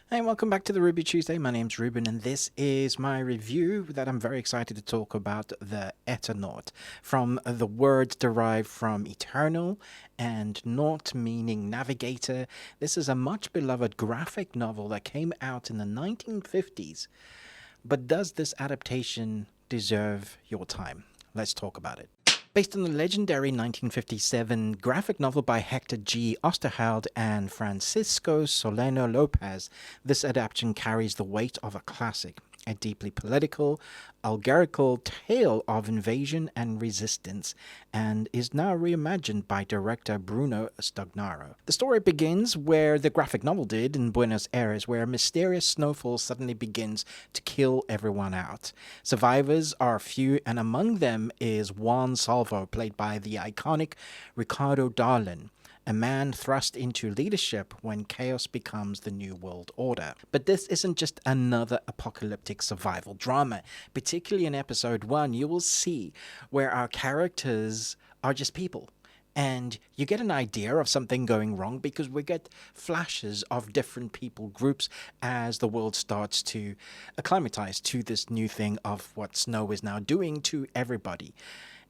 Hey, welcome back to the Ruby Tuesday. My name's Ruben, and this is my review that I'm very excited to talk about the Eternaut, from the word derived from eternal and naut meaning navigator. This is a much beloved graphic novel that came out in the 1950s. But does this adaptation deserve your time? Let's talk about it. Based on the legendary 1957 graphic novel by Héctor G. Oesterheld and Francisco Solano Lopez, this adaptation carries the weight of a classic, a deeply political, allegorical tale of invasion and resistance, and is now reimagined by director Bruno Stagnaro. The story begins where the graphic novel did, in Buenos Aires, where a mysterious snowfall suddenly begins to kill everyone out. Survivors are few, and among them is Juan Salvo, played by the iconic Ricardo Darlin, a man thrust into leadership when chaos becomes the new world order. But this isn't just another apocalyptic survival drama. Particularly in episode 1, you will see where our characters are just people. And you get an idea of something going wrong because we get flashes of different people groups as the world starts to acclimatize to this new thing of what snow is now doing to everybody.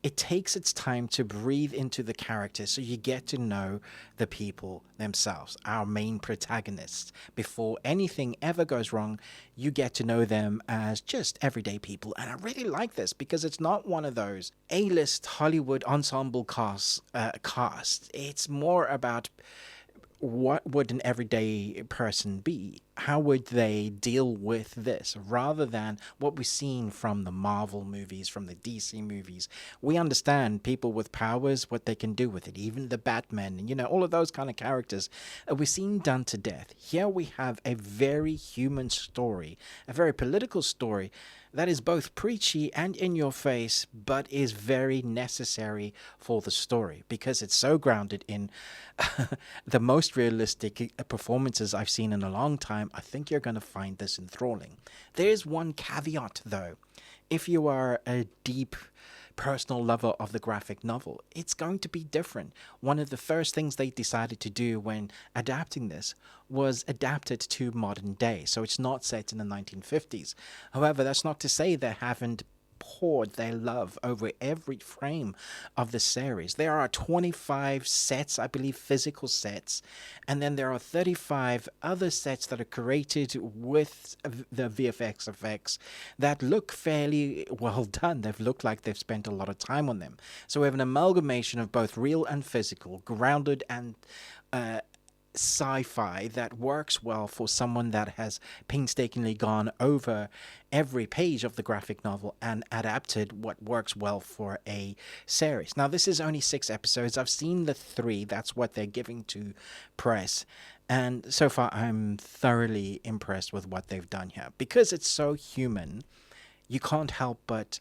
It takes its time to breathe into the characters so you get to know the people themselves, our main protagonists. Before anything ever goes wrong, you get to know them as just everyday people. And I really like this because it's not one of those A-list Hollywood ensemble cast. It's more about what would an everyday person be? How would they deal with this rather than what we've seen from the Marvel movies, from the DC movies? We understand people with powers, what they can do with it, even the Batman, all of those kind of characters we've seen done to death. Here we have a very human story, a very political story that is both preachy and in your face, but is very necessary for the story because it's so grounded in the most realistic performances I've seen in a long time. I think you're going to find this enthralling. There's one caveat, though. If you are a deep personal lover of the graphic novel, it's going to be different. One of the first things they decided to do when adapting this was adapt it to modern day. So it's not set in the 1950s. However, that's not to say they haven't poured their love over every frame of the series. There are 25 sets, I believe, physical sets, and then there are 35 other sets that are created with the VFX effects that look fairly well done. They've looked like they've spent a lot of time on them. So we have an amalgamation of both real and physical, grounded and sci-fi that works well for someone that has painstakingly gone over every page of the graphic novel and adapted what works well for a series. Now, this is only 6 episodes. I've seen the 3. That's what they're giving to press. And so far, I'm thoroughly impressed with what they've done here. Because it's so human, you can't help but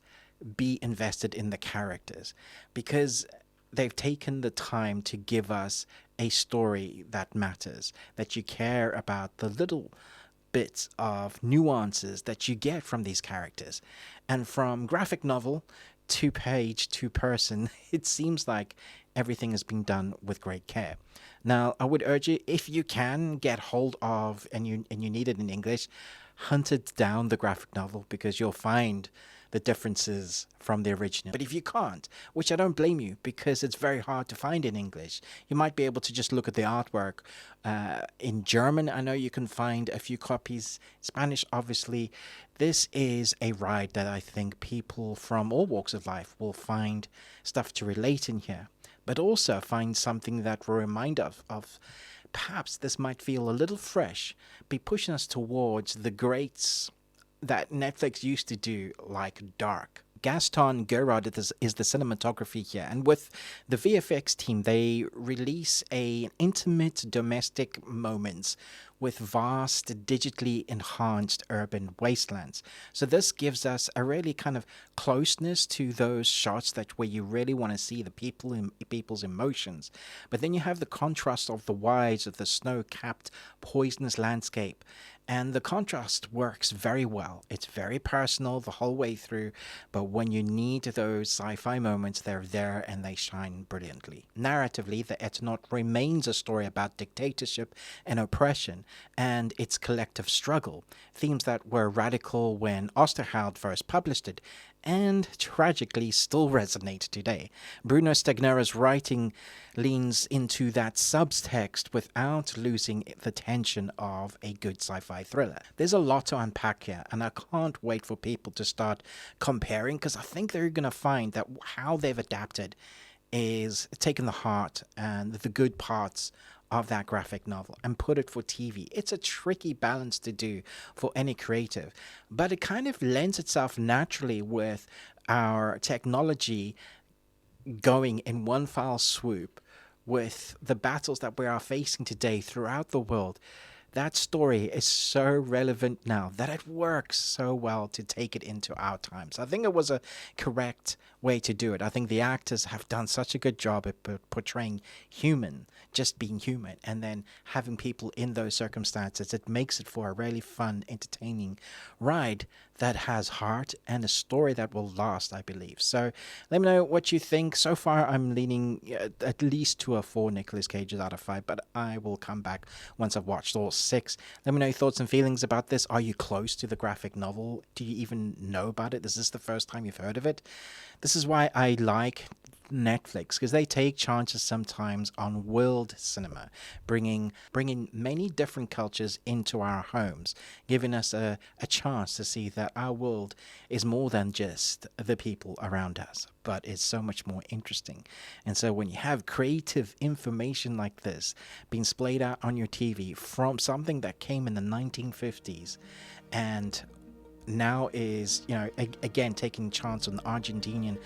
be invested in the characters. Because they've taken the time to give us a story that matters, that you care about the little bits of nuances that you get from these characters. And from graphic novel to page to person, it seems like everything has been done with great care. Now, I would urge you, if you can get hold of, and you need it in English, hunt it down, the graphic novel, because you'll find the differences from the original. But if you can't, which I don't blame you, because it's very hard to find in English, you might be able to just look at the artwork. In German, I know you can find a few copies. Spanish, obviously. This is a ride that I think people from all walks of life will find stuff to relate in here, but also find something that will remind of perhaps this might feel a little fresh, be pushing us towards the greats that Netflix used to do, like Dark. Gaston Gerard is the cinematography here, and with the VFX team, they release intimate domestic moments with vast, digitally enhanced urban wastelands. So this gives us a really kind of closeness to those shots that where you really want to see the people's emotions. But then you have the contrast of the wilds of the snow-capped, poisonous landscape, And the contrast works very well. It's very personal the whole way through, but when you need those sci-fi moments, they're there and they shine brilliantly. Narratively, The Eternaut remains a story about dictatorship and oppression and its collective struggle, themes that were radical when Oesterheld first published it, and tragically still resonate today. Bruno Stagnaro's writing leans into that subtext without losing the tension of a good sci-fi thriller. There's a lot to unpack here, and I can't wait for people to start comparing, because I think they're going to find that how they've adapted is taking the heart and the good parts of that graphic novel and put it for TV. It's a tricky balance to do for any creative, but it kind of lends itself naturally with our technology going in one foul swoop with the battles that we are facing today throughout the world. That story is so relevant now that it works so well to take it into our times. I think it was a correct way to do it. I think the actors have done such a good job at portraying human, just being human, and then having people in those circumstances. It makes it for a really fun, entertaining ride that has heart and a story that will last, I believe. So let me know what you think. So far, I'm leaning at least to a 4 Nicolas Cages out of 5, but I will come back once I've watched all 6. Let me know your thoughts and feelings about this. Are you close to the graphic novel? Do you even know about it? Is this the first time you've heard of it? This is why I like Netflix, because they take chances sometimes on world cinema, bringing many different cultures into our homes, giving us a chance to see that our world is more than just the people around us, but it's so much more interesting. And so when you have creative information like this being splayed out on your TV from something that came in the 1950s and now is, again, taking chance on the Argentinian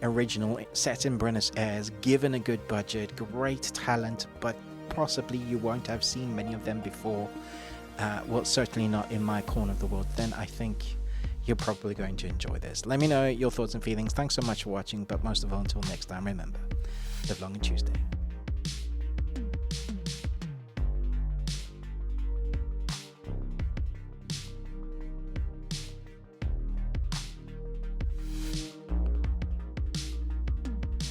original set in Buenos Aires, given a good budget, great talent, but possibly you won't have seen many of them before, well, certainly not in my corner of the world, then I think you're probably going to enjoy this. Let me know your thoughts and feelings. Thanks so much for watching, but most of all, until next time, remember, live long and Tuesday.